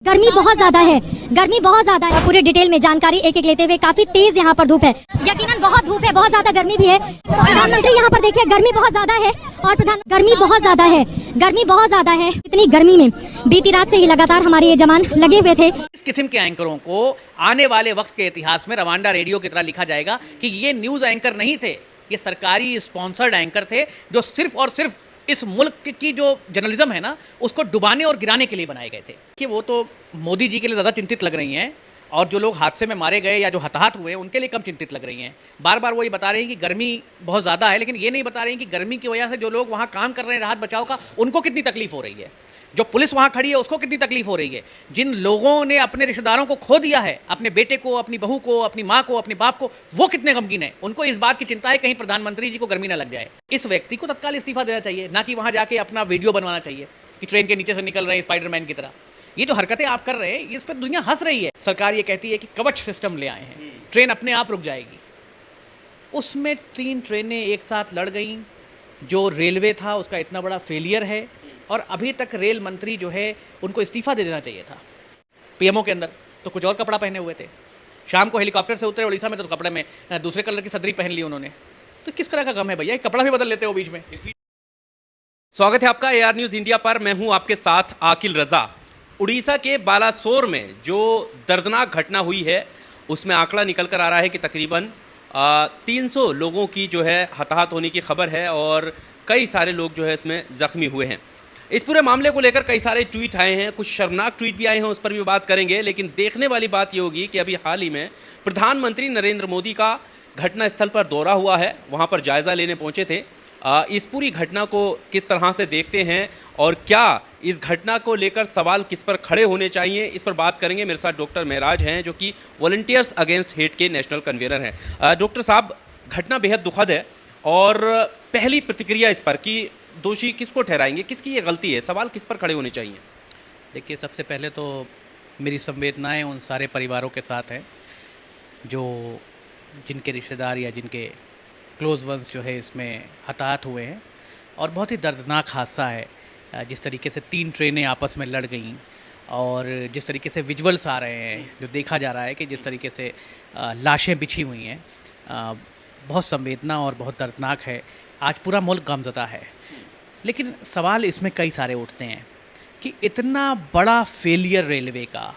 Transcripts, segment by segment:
गर्मी बहुत ज्यादा है, गर्मी बहुत ज्यादा है। पूरे डिटेल में जानकारी एक एक लेते हुए, काफी तेज यहाँ पर धूप है, यकीनन बहुत धूप है, बहुत ज्यादा गर्मी भी है। प्रधानमंत्री यहाँ पर देखिए, गर्मी बहुत ज्यादा है और गर्मी बहुत ज्यादा है, गर्मी बहुत ज्यादा है। इतनी गर्मी में बीती रात से ही लगातार हमारे ये जवान लगे हुए थे। इस किस्म के एंकरों को आने वाले वक्त के इतिहास में रवांडा रेडियो की तरह लिखा जाएगा कि ये न्यूज एंकर नहीं थे, ये सरकारी स्पॉन्सर्ड एंकर थे जो सिर्फ और सिर्फ इस मुल्क की जो जर्नलिज्म है ना, उसको डुबाने और गिराने के लिए बनाए गए थे। कि वो तो मोदी जी के लिए ज़्यादा चिंतित लग रही हैं और जो लोग हादसे में मारे गए या जो हताहत हुए उनके लिए कम चिंतित लग रही हैं। बार बार वो ये बता रही हैं कि गर्मी बहुत ज़्यादा है, लेकिन ये नहीं बता रही हैं कि गर्मी की वजह से जो लोग वहाँ काम कर रहे हैं राहत बचाव का, उनको कितनी तकलीफ हो रही है, जो पुलिस वहाँ खड़ी है उसको कितनी तकलीफ हो रही है, जिन लोगों ने अपने रिश्तेदारों को खो दिया है, अपने बेटे को, अपनी बहू को, अपनी माँ को, अपने बाप को, वो कितने गमगीन है। उनको इस बात की चिंता है कहीं प्रधानमंत्री जी को गर्मी ना लग जाए। इस व्यक्ति को तत्काल इस्तीफा देना चाहिए, ना कि वहाँ जाके अपना वीडियो बनवाना चाहिए कि ट्रेन के नीचे से निकल रहे हैं स्पाइडरमैन की तरह। ये जो हरकतें आप कर रहे हैं, इस पर दुनिया हंस रही है। सरकार ये कहती है कि कवच सिस्टम ले आए हैं, ट्रेन अपने आप रुक जाएगी। उसमें 3 ट्रेनें एक साथ लड़ गई। जो रेलवे था उसका इतना बड़ा फेलियर है और अभी तक रेल मंत्री जो है उनको इस्तीफा दे देना चाहिए था। पीएमओ के अंदर तो कुछ और कपड़ा पहने हुए थे, शाम को हेलीकॉप्टर से उतरे उड़ीसा में तो कपड़े में दूसरे कलर की सदरी पहन ली उन्होंने। तो किस तरह का गम है भैया, कपड़ा भी बदल लेते हो बीच में। स्वागत है आपका एआर न्यूज़ इंडिया पर। मैं हूं आपके साथ आकिल रजा। उड़ीसा के बालासोर में जो दर्दनाक घटना हुई है उसमें आंकड़ा निकल कर आ रहा है कि तकरीबन 300 लोगों की जो है हताहत होने की खबर है और कई सारे लोग जो है इसमें ज़ख्मी हुए हैं। इस पूरे मामले को लेकर कई सारे ट्वीट आए हैं, कुछ शर्मनाक ट्वीट भी आए हैं, उस पर भी बात करेंगे। लेकिन देखने वाली बात ये होगी कि अभी हाल ही में प्रधानमंत्री नरेंद्र मोदी का घटनास्थल पर दौरा हुआ है, वहाँ पर जायज़ा लेने पहुँचे थे। इस पूरी घटना को किस तरह से देखते हैं और क्या इस घटना को लेकर सवाल किस पर खड़े होने चाहिए, इस पर बात करेंगे। मेरे साथ डॉक्टर महराज हैं जो कि वॉलंटियर्स अगेंस्ट हेट के नेशनल कन्वीनर हैं। डॉक्टर साहब, घटना बेहद दुखद है और पहली प्रतिक्रिया इस पर कि दोषी किसको ठहराएंगे, किसकी ये गलती है, सवाल किस पर खड़े होने चाहिए? देखिए, सबसे पहले तो मेरी संवेदनाएं उन सारे परिवारों के साथ हैं जो जिनके रिश्तेदार या जिनके क्लोज वंस जो है इसमें हताहत हुए हैं। और बहुत ही दर्दनाक हादसा है जिस तरीके से 3 ट्रेनें आपस में लड़ गईं और जिस तरीके से विजुअल्स आ रहे हैं, जो देखा जा रहा है कि जिस तरीके से लाशें बिछी हुई हैं, बहुत संवेदना और बहुत दर्दनाक है। आज पूरा मुल्क गमज़दा है। लेकिन सवाल इसमें कई सारे उठते हैं कि इतना बड़ा फेलियर रेलवे का,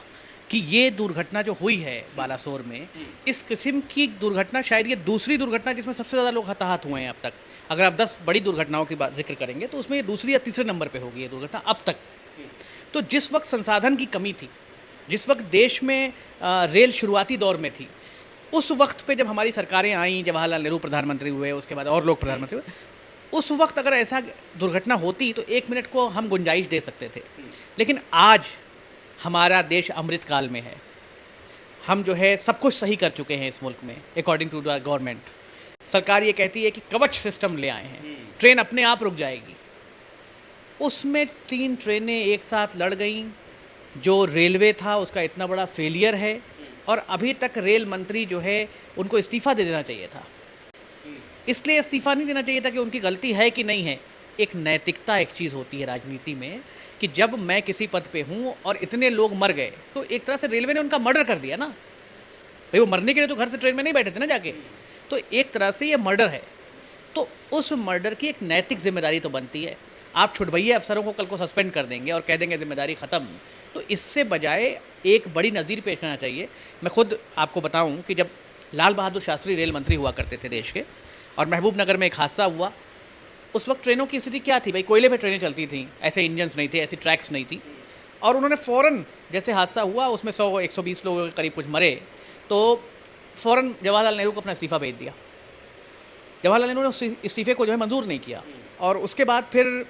कि ये दुर्घटना जो हुई है बालासोर में, इस किस्म की दुर्घटना शायद ये दूसरी दुर्घटना जिसमें सबसे ज़्यादा लोग हताहत हुए हैं अब तक। अगर आप 10 बड़ी दुर्घटनाओं की बात जिक्र करेंगे तो उसमें ये दूसरी या तीसरे नंबर पे होगी ये दुर्घटना अब तक। तो जिस वक्त संसाधन की कमी थी, जिस वक्त देश में रेल शुरुआती दौर में थी, उस वक्त पे जब हमारी सरकारें आईं, जवाहरलाल नेहरू प्रधानमंत्री हुए, उसके बाद और लोग प्रधानमंत्री हुए, उस वक्त अगर ऐसा दुर्घटना होती तो 1 मिनट को हम गुंजाइश दे सकते थे। लेकिन आज हमारा देश अमृत काल में है। हम जो है सब कुछ सही कर चुके हैं इस मुल्क में अकॉर्डिंग टू द गवर्नमेंट। सरकार ये कहती है कि कवच सिस्टम ले आए हैं, ट्रेन अपने आप रुक जाएगी। उसमें 3 ट्रेनें एक साथ लड़ गईं। जो रेलवे था उसका इतना बड़ा फेलियर है और अभी तक रेल मंत्री जो है उनको इस्तीफ़ा दे देना चाहिए था। इसलिए इस्तीफ़ा नहीं देना चाहिए था कि उनकी गलती है कि नहीं है। एक नैतिकता एक चीज़ होती है राजनीति में कि जब मैं किसी पद पे हूँ और इतने लोग मर गए तो एक तरह से रेलवे ने उनका मर्डर कर दिया ना भाई। वो मरने के लिए तो घर से ट्रेन में नहीं बैठे थे ना जाके, तो एक तरह से ये मर्डर है। तो उस मर्डर की एक नैतिक जिम्मेदारी तो बनती है। आप छुटभैया अफसरों को कल को सस्पेंड कर देंगे और कह देंगे जिम्मेदारी ख़त्म, तो इससे बजाय एक बड़ी नज़ीर पेश करना चाहिए। मैं खुद आपको बताऊँ कि जब लाल बहादुर शास्त्री रेल मंत्री हुआ करते थे देश के, और महबूब नगर में एक हादसा हुआ, उस वक्त ट्रेनों की स्थिति क्या थी भाई? कोयले पे ट्रेनें चलती थी, ऐसे इंजन्स नहीं थे, ऐसी ट्रैक्स नहीं थी। और उन्होंने फ़ौरन, जैसे हादसा हुआ उसमें 100-120 लोगों के करीब कुछ मरे, तो फ़ौरन जवाहरलाल नेहरू को अपना इस्तीफ़ा भेज दिया। जवाहरलाल नेहरू ने उस इस्तीफ़े को जो है मंजूर नहीं किया और उसके बाद फिर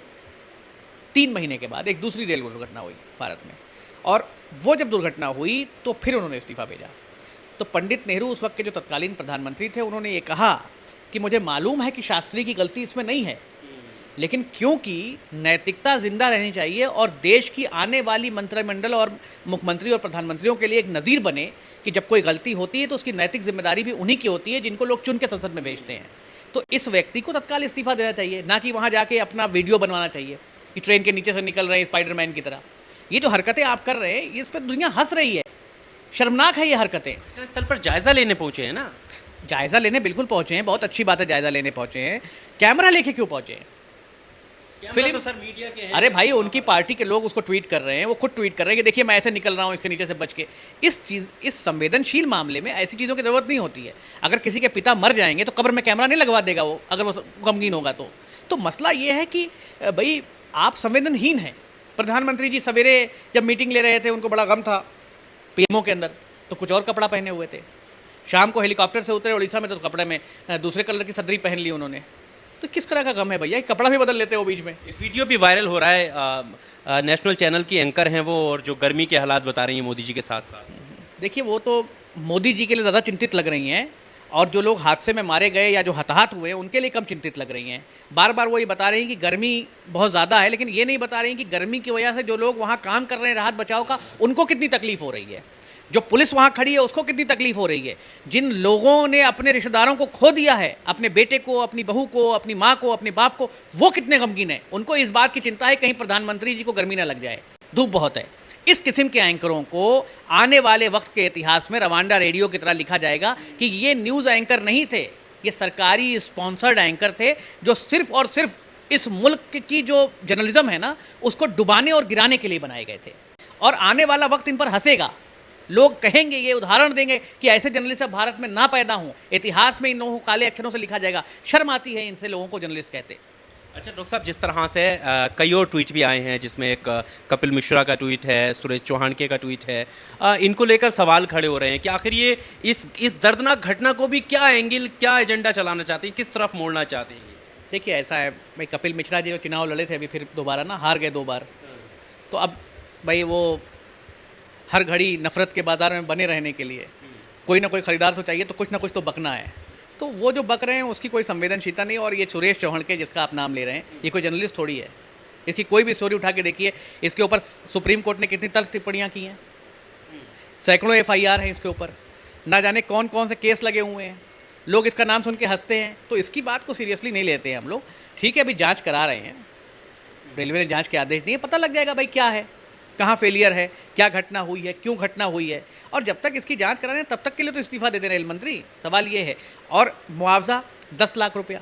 3 महीने के बाद एक दूसरी रेल दुर्घटना हुई भारत में, और वो जब दुर्घटना हुई तो फिर उन्होंने इस्तीफ़ा भेजा। तो पंडित नेहरू उस वक्त के जो तत्कालीन प्रधानमंत्री थे, उन्होंने ये कहा कि मुझे मालूम है कि शास्त्री की गलती इसमें नहीं है, लेकिन क्योंकि नैतिकता जिंदा रहनी चाहिए और देश की आने वाली मंत्रिमंडल और मुख्यमंत्री और प्रधानमंत्रियों के लिए एक नज़ीर बने कि जब कोई गलती होती है तो उसकी नैतिक जिम्मेदारी भी उन्हीं की होती है जिनको लोग चुन के संसद में भेजते हैं। तो इस व्यक्ति को तत्काल इस्तीफा देना चाहिए, ना कि वहाँ जाके अपना वीडियो बनवाना चाहिए कि ट्रेन के नीचे से निकल रहे हैं स्पाइडरमैन की तरह। ये जो हरकतें आप कर रहे हैं, इस पर दुनिया हंस रही है, शर्मनाक है ये हरकतें। स्थल पर जायजा लेने पहुंचे हैं ना। जायज़ा लेने बिल्कुल पहुंचे हैं, बहुत अच्छी बात है, जायज़ा लेने पहुंचे हैं। कैमरा लेके क्यों पहुंचे हैं? फिल्म तो सर मीडिया के हैं। अरे भाई, उनकी पार्टी के लोग उसको ट्वीट कर रहे हैं, वो खुद ट्वीट कर रहे हैं कि देखिए मैं ऐसे निकल रहा हूँ इसके नीचे से बच के। इस संवेदनशील मामले में ऐसी चीज़ों की ज़रूरत नहीं होती है। अगर किसी के पिता मर जाएंगे तो कब्र में कैमरा नहीं लगवा देगा वो, अगर वो गमगीन होगा तो मसला ये है कि भाई आप संवेदनहीन हैं। प्रधानमंत्री जी सवेरे जब मीटिंग ले रहे थे, उनको बड़ा गम था पीएमओ के अंदर, तो कुछ और कपड़ा पहने हुए थे। शाम को हेलीकॉप्टर से उतरे उड़ीसा में तो कपड़े में दूसरे कलर की सदरी पहन ली उन्होंने। तो किस तरह का गम है भैया, कपड़ा भी बदल लेते हो बीच में। एक वीडियो भी वायरल हो रहा है, नेशनल चैनल की एंकर हैं वो, और जो गर्मी के हालात बता रही हैं मोदी जी के साथ साथ। देखिए, वो तो मोदी जी के लिए ज़्यादा चिंतित लग रही हैं, और जो लोग हादसे में मारे गए या जो हताहत हुए उनके लिए कम चिंतित लग रही हैं। बार बार वो ये बता रही हैं कि गर्मी बहुत ज़्यादा है, लेकिन ये नहीं बता रही हैं कि गर्मी की वजह से जो लोग वहाँ काम कर रहे हैं राहत बचाव का, उनको कितनी तकलीफ हो रही है, जो पुलिस वहाँ खड़ी है उसको कितनी तकलीफ हो रही है, जिन लोगों ने अपने रिश्तेदारों को खो दिया है, अपने बेटे को, अपनी बहू को, अपनी माँ को, अपने बाप को, वो कितने गमगीन हैं। उनको इस बात की चिंता है कहीं प्रधानमंत्री जी को गर्मी ना लग जाए, धूप बहुत है। इस किस्म के एंकरों को आने वाले वक्त के इतिहास में रवांडा रेडियो की तरह लिखा जाएगा कि ये न्यूज़ एंकर नहीं थे, ये सरकारी स्पॉन्सर्ड एंकर थे, जो सिर्फ और सिर्फ इस मुल्क की जो जर्नलिज्म है ना, उसको डुबाने और गिराने के लिए बनाए गए थे। और आने वाला वक्त इन पर हंसेगा, लोग कहेंगे, ये उदाहरण देंगे कि ऐसे जर्नलिस्ट अब भारत में ना पैदा हों, इतिहास में इन लोगों को काले अक्षरों से लिखा जाएगा। शर्म आती है इनसे लोगों को जर्नलिस्ट कहते। अच्छा डॉक्टर साहब, जिस तरह से कई और ट्वीट भी आए हैं, जिसमें एक कपिल मिश्रा का ट्वीट है, सुरेश चौहान के का ट्वीट है, इनको लेकर सवाल खड़े हो रहे हैं कि आखिर ये इस दर्दनाक घटना को भी क्या एंगल, क्या एजेंडा चलाना चाहते हैं, किस तरफ मोड़ना चाहते हैं? देखिए, ऐसा है भाई, कपिल मिश्रा जी जो चुनाव लड़े थे अभी फिर दोबारा ना, हार गए 2 बार, तो अब भाई वो हर घड़ी नफरत के बाज़ार में बने रहने के लिए कोई ना कोई ख़रीदार तो चाहिए, तो कुछ ना कुछ तो बकना है। तो वो जो बक रहे हैं उसकी कोई संवेदनशीलता नहीं। और ये सुरेश चौहान के, जिसका आप नाम ले रहे हैं, ये कोई जर्नलिस्ट थोड़ी है। इसकी कोई भी स्टोरी उठा के देखिए, इसके ऊपर सुप्रीम कोर्ट ने कितनी तल्ख टिप्पणियाँ की हैं, सैकड़ों FIR हैं इसके ऊपर, ना जाने कौन कौन से केस लगे हुए हैं। लोग इसका नाम सुन के हंसते हैं, तो इसकी बात को सीरियसली नहीं लेते हैं हम लोग। ठीक है, अभी जाँच करा रहे हैं, रेलवे ने जाँच के आदेश दिए, पता लग जाएगा भाई क्या है, कहाँ फेलियर है, क्या घटना हुई है, क्यों घटना हुई है। और जब तक इसकी जांच करा रहे हैं तब तक के लिए तो इस्तीफा देते रेल मंत्री। सवाल ये है, और मुआवजा 10 लाख रुपया,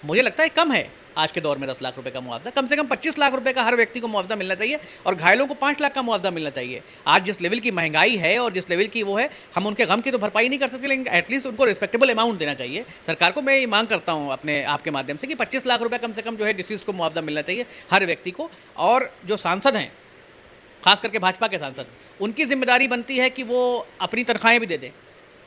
मुझे लगता है कम है आज के दौर में 10 लाख रुपए का मुआवजा। कम से कम 25 लाख रुपए का हर व्यक्ति को मुआवजा मिलना चाहिए, और घायलों को 5 लाख का मुआवजा मिलना चाहिए। आज जिस लेवल की महंगाई है और जिस लेवल की वो है, हम उनके गम की तो भरपाई नहीं कर सकते, लेकिन एटलीस्ट उनको रिस्पेक्टेबल अमाउंट देना चाहिए। सरकार को मैं ये मांग करता हूँ अपने आपके माध्यम से कि 25 लाख रुपये कम से कम जो है डिसीज को मुआवजा मिलना चाहिए हर व्यक्ति को। और जो सांसद हैं, खास करके भाजपा के सांसद, उनकी जिम्मेदारी बनती है कि वो अपनी तनख्वाहें भी दे दें।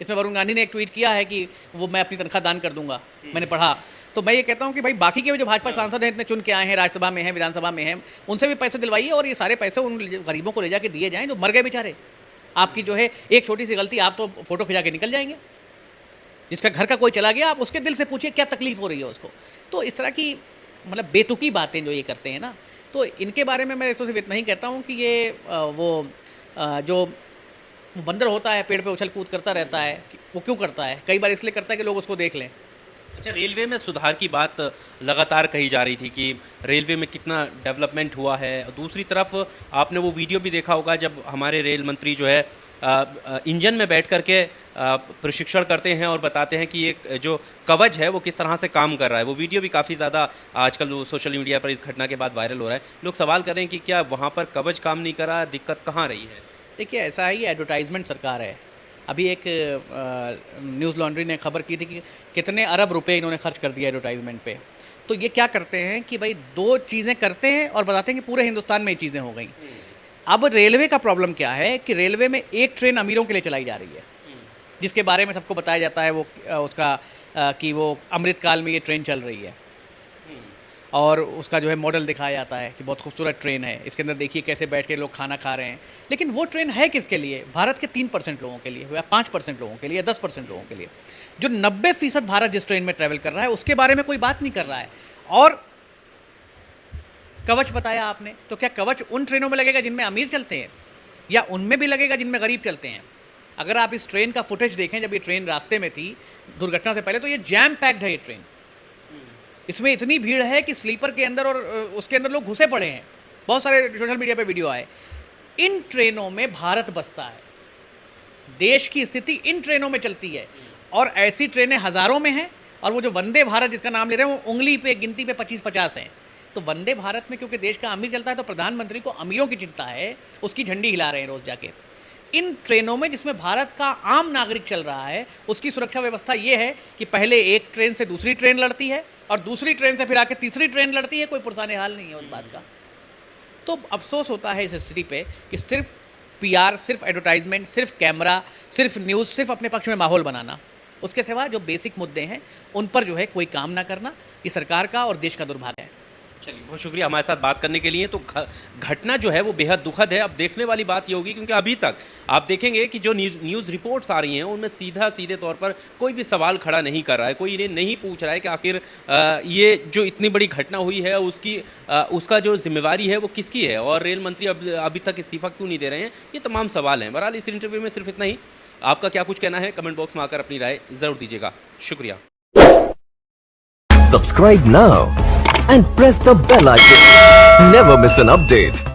इसमें वरुण गांधी ने एक ट्वीट किया है कि वो मैं अपनी तनख्वाह दान कर दूंगा, मैंने पढ़ा। तो मैं ये कहता हूँ कि भाई बाकी के जो भाजपा सांसद हैं, इतने चुन के आए हैं, राज्यसभा में हैं, विधानसभा में हैं, उनसे भी पैसे दिलवाइए, और ये सारे पैसे उन गरीबों को ले जाके दिए जाएँ जो मर गए बेचारे। आपकी जो है एक छोटी सी गलती, आप तो फोटो खिंचा के निकल जाएंगे। जिसका घर का कोई चला गया, आप उसके दिल से पूछिए क्या तकलीफ हो रही है उसको। तो इस तरह की मतलब बेतुकी बातें जो ये करते हैं ना, तो इनके बारे में मैं सिर्फ इतना ही कहता हूँ कि ये जो बंदर होता है पेड़ पे उछल कूद करता रहता है, वो क्यों करता है? कई बार इसलिए करता है कि लोग उसको देख लें। अच्छा, रेलवे में सुधार की बात लगातार कही जा रही थी कि रेलवे में कितना डेवलपमेंट हुआ है। दूसरी तरफ आपने वो वीडियो भी देखा होगा जब हमारे रेल मंत्री जो है इंजन में बैठ करके प्रशिक्षण करते हैं और बताते हैं कि ये जो कवच है वो किस तरह से काम कर रहा है। वो वीडियो भी काफ़ी ज़्यादा आजकल सोशल मीडिया पर इस घटना के बाद वायरल हो रहा है। लोग सवाल कर रहे हैं कि क्या वहाँ पर कवच काम नहीं कर रहा, दिक्कत कहाँ रही है? देखिए, ऐसा है, ये एडवर्टाइजमेंट सरकार है। अभी एक न्यूज़ लॉन्ड्री ने खबर की थी कि कितने अरब रुपए इन्होंने खर्च कर दिया एडवर्टाइजमेंट पे। तो ये क्या करते हैं कि भाई 2 चीज़ें करते हैं और बताते हैं कि पूरे हिंदुस्तान में ये चीज़ें हो गई। अब रेलवे का प्रॉब्लम क्या है कि रेलवे में एक ट्रेन अमीरों के लिए चलाई जा रही है, जिसके बारे में सबको बताया जाता है वो उसका कि वो अमृतकाल में ये ट्रेन चल रही है, और उसका जो है मॉडल दिखाया जाता है कि बहुत खूबसूरत ट्रेन है, इसके अंदर देखिए कैसे बैठ के लोग खाना खा रहे हैं। लेकिन वो ट्रेन है किसके लिए? भारत के 3% लोगों के लिए, या 5% लोगों के लिए, या 10% लोगों के लिए। जो 90% भारत जिस ट्रेन में ट्रैवल कर रहा है उसके बारे में कोई बात नहीं कर रहा है। और कवच बताया आपने, तो क्या कवच उन ट्रेनों में लगेगा जिनमें अमीर चलते हैं, या उनमें भी लगेगा जिनमें गरीब चलते हैं? अगर आप इस ट्रेन का फुटेज देखें, जब ये ट्रेन रास्ते में थी दुर्घटना से पहले, तो ये जैम पैक्ड है ये ट्रेन। इसमें इतनी भीड़ है कि स्लीपर के अंदर और उसके अंदर लोग घुसे पड़े हैं। बहुत सारे सोशल मीडिया पे वीडियो आए, इन ट्रेनों में भारत बसता है, देश की स्थिति इन ट्रेनों में चलती है, और ऐसी ट्रेनें हज़ारों में हैं, और वो जो वंदे भारत जिसका नाम ले रहे हैं वो उंगली पे गिनती पे 25-50 हैं। तो वंदे भारत में क्योंकि देश का अमीर चलता है तो प्रधानमंत्री को अमीरों की चिंता है, उसकी झंडी हिला रहे हैं रोज़ जाके। इन ट्रेनों में जिसमें भारत का आम नागरिक चल रहा है, उसकी सुरक्षा व्यवस्था ये है कि पहले एक ट्रेन से दूसरी ट्रेन लड़ती है और दूसरी ट्रेन से फिर आके तीसरी ट्रेन लड़ती है, कोई पुरसाने हाल नहीं है उस बात का। तो अफसोस होता है इस स्थिति पे कि सिर्फ पीआर, सिर्फ एडवर्टाइजमेंट, सिर्फ कैमरा, सिर्फ न्यूज़, सिर्फ अपने पक्ष में माहौल बनाना, उसके सिवा जो बेसिक मुद्दे हैं उन पर जो है कोई काम ना करना, ये सरकार का और देश का दुर्भाग्य है। चलिए, बहुत शुक्रिया हमारे साथ बात करने के लिए। तो घटना जो है वो बेहद दुखद है। अब देखने वाली बात ये होगी, क्योंकि अभी तक आप देखेंगे कि जो न्यूज़ रिपोर्ट्स आ रही हैं उनमें सीधे तौर पर कोई भी सवाल खड़ा नहीं कर रहा है, कोई इन्हें नहीं पूछ रहा है कि आखिर ये जो इतनी बड़ी घटना हुई है उसका जो जिम्मेवारी है वो किसकी है, और रेल मंत्री अभी तक इस्तीफा क्यों नहीं दे रहे हैं, ये तमाम सवाल हैं। बहरहाल इस इंटरव्यू में सिर्फ इतना ही। आपका क्या कुछ कहना है कमेंट बॉक्स में आकर अपनी राय ज़रूर दीजिएगा। शुक्रिया। Subscribe now and press the bell icon. Never miss an update.